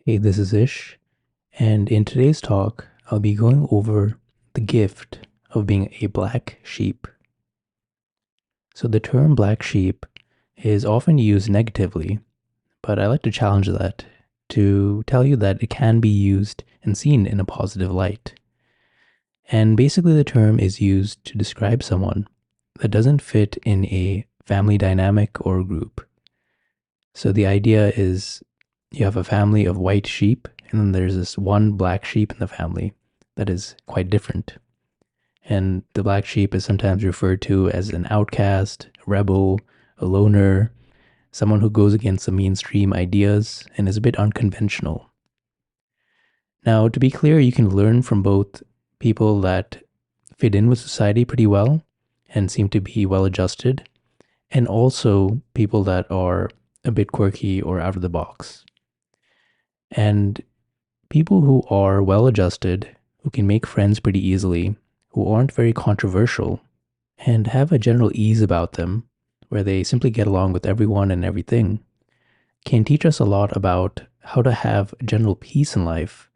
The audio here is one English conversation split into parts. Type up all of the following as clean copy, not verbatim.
Hey, this is Ish, and in today's talk, I'll be going over the gift of being a black sheep. So, the term black sheep is often used negatively, but I like to challenge that to tell you that it can be used and seen in a positive light. And basically, the term is used to describe someone that doesn't fit in a family dynamic or group. So, the idea is you have a family of white sheep, and then there's this one black sheep in the family that is quite different. And the black sheep is sometimes referred to as an outcast, a rebel, a loner, someone who goes against the mainstream ideas and is a bit unconventional. Now, to be clear, you can learn from both people that fit in with society pretty well and seem to be well adjusted, and also people that are a bit quirky or out of the box. And people who are well adjusted, who can make friends pretty easily, who aren't very controversial, and have a general ease about them, where they simply get along with everyone and everything, can teach us a lot about how to have general peace in life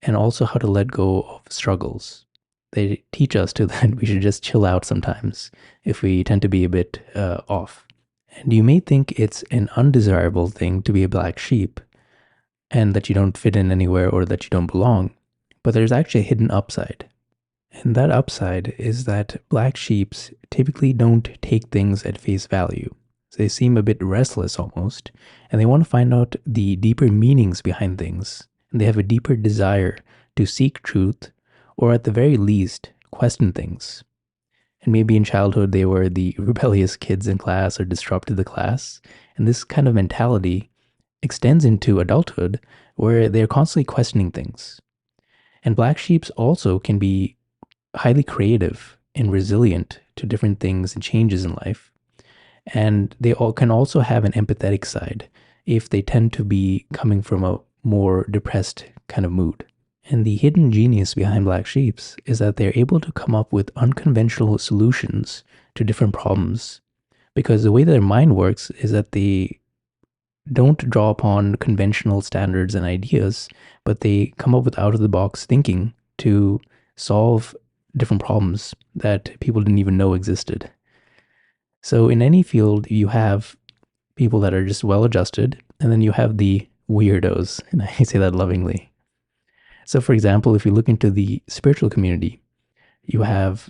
and also how to let go of struggles. They teach us to that we should just chill out sometimes if we tend to be a bit off. And you may think it's an undesirable thing to be a black sheep, and that you don't fit in anywhere or that you don't belong. But there's actually a hidden upside. And that upside is that black sheeps typically don't take things at face value. So they seem a bit restless almost, and they want to find out the deeper meanings behind things. And they have a deeper desire to seek truth, or at the very least, question things. And maybe in childhood they were the rebellious kids in class or disrupted the class. And this kind of mentality extends into adulthood where they're constantly questioning things. And black sheeps also can be highly creative and resilient to different things and changes in life. And they all can also have an empathetic side if they tend to be coming from a more depressed kind of mood. And the hidden genius behind black sheeps is that they're able to come up with unconventional solutions to different problems. Because the way their mind works is that they don't draw upon conventional standards and ideas, but they come up with out of the box thinking to solve different problems that people didn't even know existed. So, in any field, you have people that are just well adjusted, and then you have the weirdos, and I say that lovingly. So, for example, if you look into the spiritual community, you have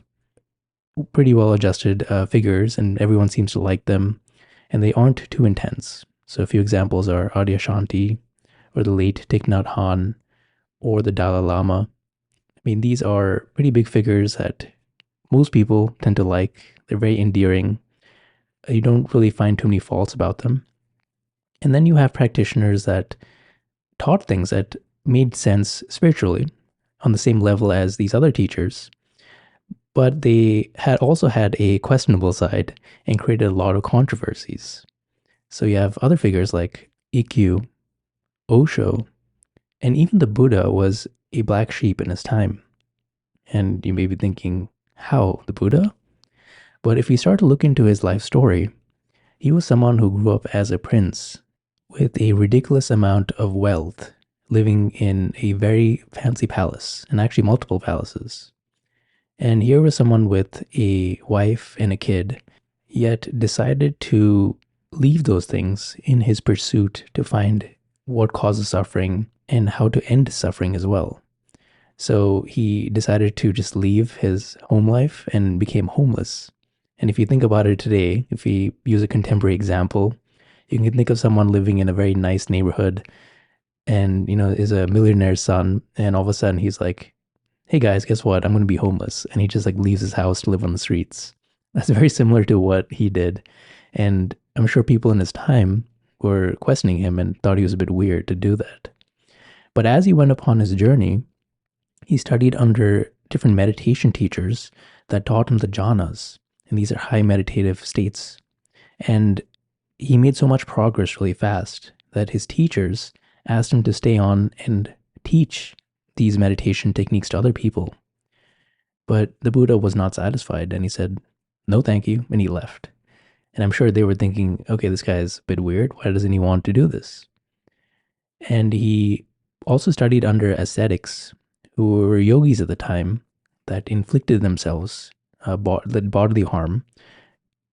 pretty well adjusted figures, and everyone seems to like them, and they aren't too intense. So a few examples are Adyashanti, or the late Thich Nhat Hanh, or the Dalai Lama. I mean, these are pretty big figures that most people tend to like. They're very endearing. You don't really find too many faults about them. And then you have practitioners that taught things that made sense spiritually on the same level as these other teachers, but they had also had a questionable side and created a lot of controversies. So you have other figures like EQ, Osho, and even the Buddha was a black sheep in his time. And you may be thinking, how, the Buddha? But if you start to look into his life story, he was someone who grew up as a prince with a ridiculous amount of wealth, living in a very fancy palace, and actually multiple palaces. And here was someone with a wife and a kid, yet decided to leave those things in his pursuit to find what causes suffering and how to end suffering as well. So he decided to just leave his home life and became homeless. And if you think about it today, if we use a contemporary example, you can think of someone living in a very nice neighborhood and, is a millionaire's son. And all of a sudden he's like, hey guys, guess what? I'm going to be homeless. And he just like leaves his house to live on the streets. That's very similar to what he did. And I'm sure people in his time were questioning him and thought he was a bit weird to do that. But as he went upon his journey, he studied under different meditation teachers that taught him the jhanas. And these are high meditative states. And he made so much progress really fast that his teachers asked him to stay on and teach these meditation techniques to other people. But the Buddha was not satisfied and he said, no, thank you. And he left. And I'm sure they were thinking, okay, this guy is a bit weird. Why doesn't he want to do this? And he also studied under ascetics who were yogis at the time that inflicted themselves bodily harm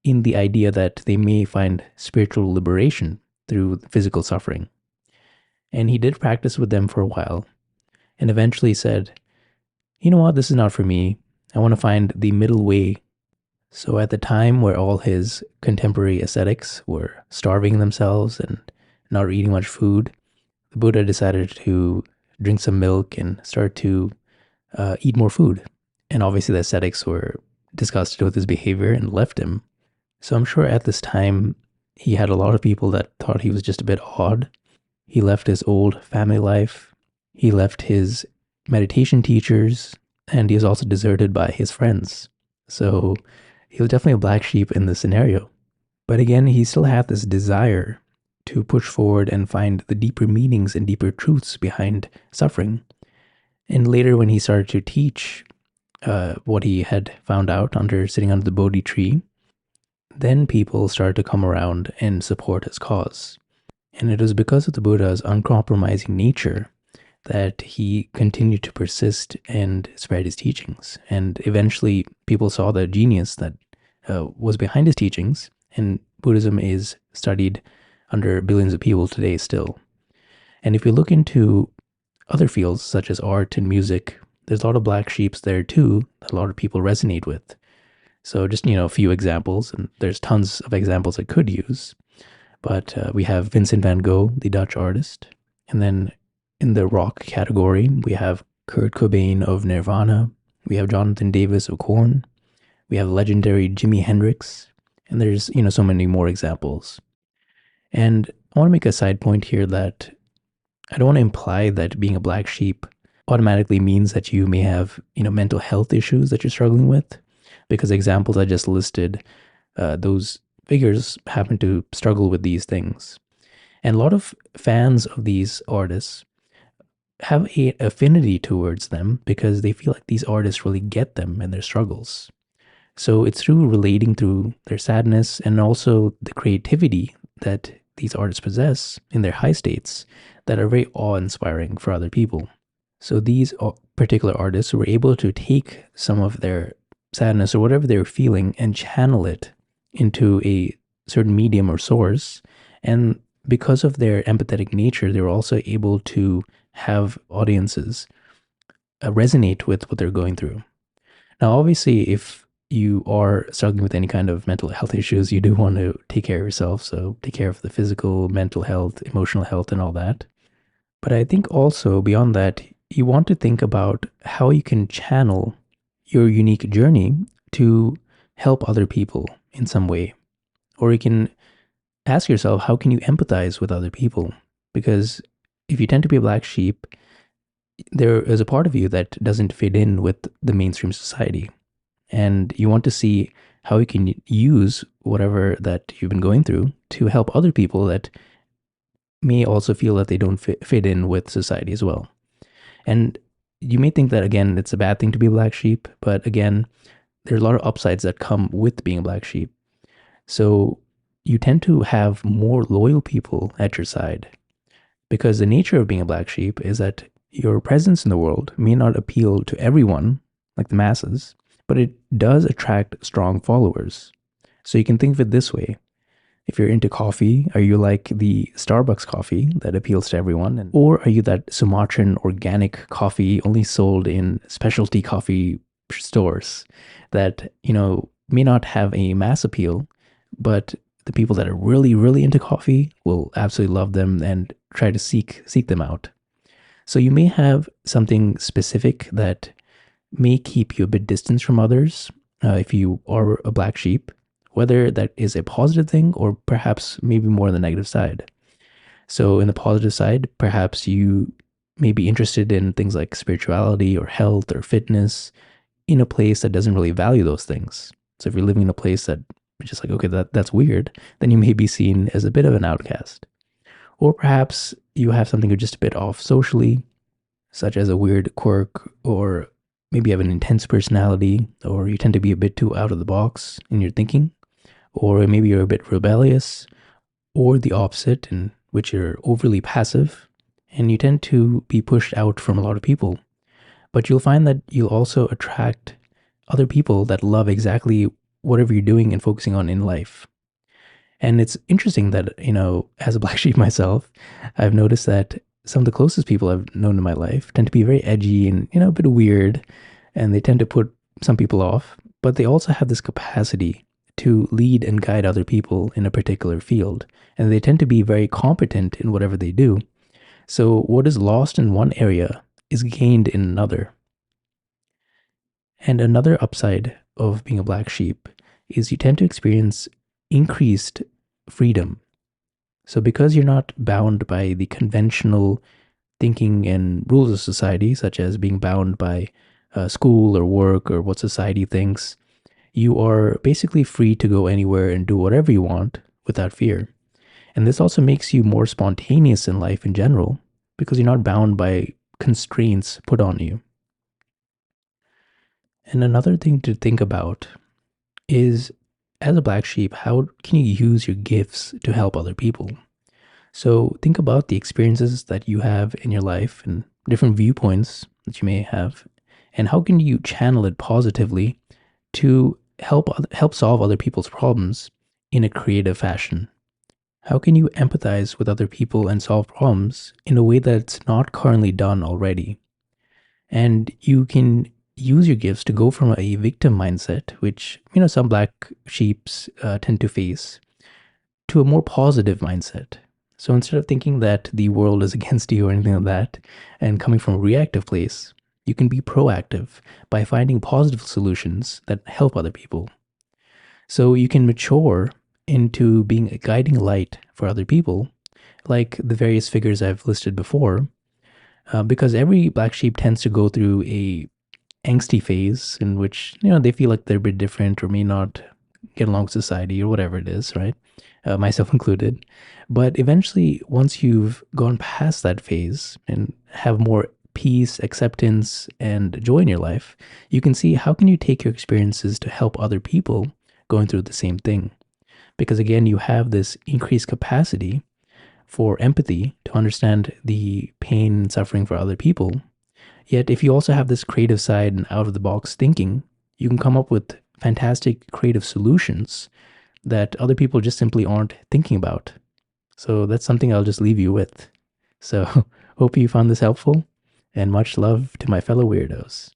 in the idea that they may find spiritual liberation through physical suffering. And he did practice with them for a while and eventually said, you know what, this is not for me. I want to find the middle way. So at the time where all his contemporary ascetics were starving themselves and not eating much food, the Buddha decided to drink some milk and start to eat more food. And obviously the ascetics were disgusted with his behavior and left him. So I'm sure at this time he had a lot of people that thought he was just a bit odd. He left his old family life. He left his meditation teachers, and he was also deserted by his friends. So he was definitely a black sheep in this scenario. But again, he still had this desire to push forward and find the deeper meanings and deeper truths behind suffering. And later, when he started to teach what he had found out sitting under the Bodhi tree, then people started to come around and support his cause. And it was because of the Buddha's uncompromising nature that he continued to persist and spread his teachings. And eventually, people saw the genius that was behind his teachings, and Buddhism is studied under billions of people today still. And if you look into other fields such as art and music, there's a lot of black sheeps there too that a lot of people resonate with. So just, a few examples, and there's tons of examples I could use. But we have Vincent van Gogh, the Dutch artist. And then in the rock category, we have Kurt Cobain of Nirvana. We have Jonathan Davis of Korn. We have legendary Jimi Hendrix. And there's, so many more examples. And I want to make a side point here that I don't want to imply that being a black sheep automatically means that you may have, mental health issues that you're struggling with. Because examples I just listed, those figures happen to struggle with these things. And a lot of fans of these artists have an affinity towards them because they feel like these artists really get them and their struggles. So it's through relating through their sadness and also the creativity that these artists possess in their high states that are very awe-inspiring for other people. So these particular artists were able to take some of their sadness or whatever they were feeling and channel it into a certain medium or source. And because of their empathetic nature, they were also able to have audiences resonate with what they're going through. Now, obviously, if you are struggling with any kind of mental health issues, you do want to take care of yourself. So take care of the physical, mental health, emotional health, and all that. But I think also beyond that, you want to think about how you can channel your unique journey to help other people in some way. Or you can ask yourself, how can you empathize with other people? Because if you tend to be a black sheep, there is a part of you that doesn't fit in with the mainstream society. And you want to see how you can use whatever that you've been going through to help other people that may also feel that they don't fit in with society as well. And you may think that, again, it's a bad thing to be a black sheep, but again, there's a lot of upsides that come with being a black sheep. So you tend to have more loyal people at your side because the nature of being a black sheep is that your presence in the world may not appeal to everyone, like the masses, but it does attract strong followers. So you can think of it this way. If you're into coffee, are you like the Starbucks coffee that appeals to everyone? Or are you that Sumatran organic coffee only sold in specialty coffee stores that, may not have a mass appeal, but the people that are really, really into coffee will absolutely love them and try to seek them out. So you may have something specific that may keep you a bit distant from others if you are a black sheep, whether that is a positive thing or perhaps maybe more on the negative side. So in the positive side, perhaps you may be interested in things like spirituality or health or fitness in a place that doesn't really value those things. So if you're living in a place that is just like, okay, that's weird, then you may be seen as a bit of an outcast. Or perhaps you have something you're just a bit off socially, such as a weird quirk, or maybe you have an intense personality, or you tend to be a bit too out of the box in your thinking, or maybe you're a bit rebellious, or the opposite, in which you're overly passive and you tend to be pushed out from a lot of people. But you'll find that you'll also attract other people that love exactly whatever you're doing and focusing on in life. And it's interesting that, as a black sheep myself, I've noticed that some of the closest people I've known in my life tend to be very edgy and, a bit weird, and they tend to put some people off, but they also have this capacity to lead and guide other people in a particular field. And they tend to be very competent in whatever they do. So what is lost in one area is gained in another. And another upside of being a black sheep is you tend to experience increased freedom. So, because you're not bound by the conventional thinking and rules of society, such as being bound by school or work or what society thinks, you are basically free to go anywhere and do whatever you want without fear. And this also makes you more spontaneous in life in general because you're not bound by constraints put on you. And another thing to think about is, as a black sheep, how can you use your gifts to help other people? So think about the experiences that you have in your life and different viewpoints that you may have, and how can you channel it positively to help solve other people's problems in a creative fashion? How can you empathize with other people and solve problems in a way that's not currently done already? And you can use your gifts to go from a victim mindset, which some black sheeps tend to face, to a more positive mindset. So instead of thinking that the world is against you or anything like that, and coming from a reactive place, you can be proactive by finding positive solutions that help other people. So you can mature into being a guiding light for other people, like the various figures I've listed before, because every black sheep tends to go through a angsty phase in which they feel like they're a bit different or may not get along with society or whatever it is, right? Myself included. But eventually, once you've gone past that phase and have more peace, acceptance, and joy in your life, you can see how can you take your experiences to help other people going through the same thing. Because again, you have this increased capacity for empathy to understand the pain and suffering for other people. Yet, if you also have this creative side and out of the box thinking, you can come up with fantastic creative solutions that other people just simply aren't thinking about. So that's something I'll just leave you with. So hope you found this helpful, and much love to my fellow weirdos.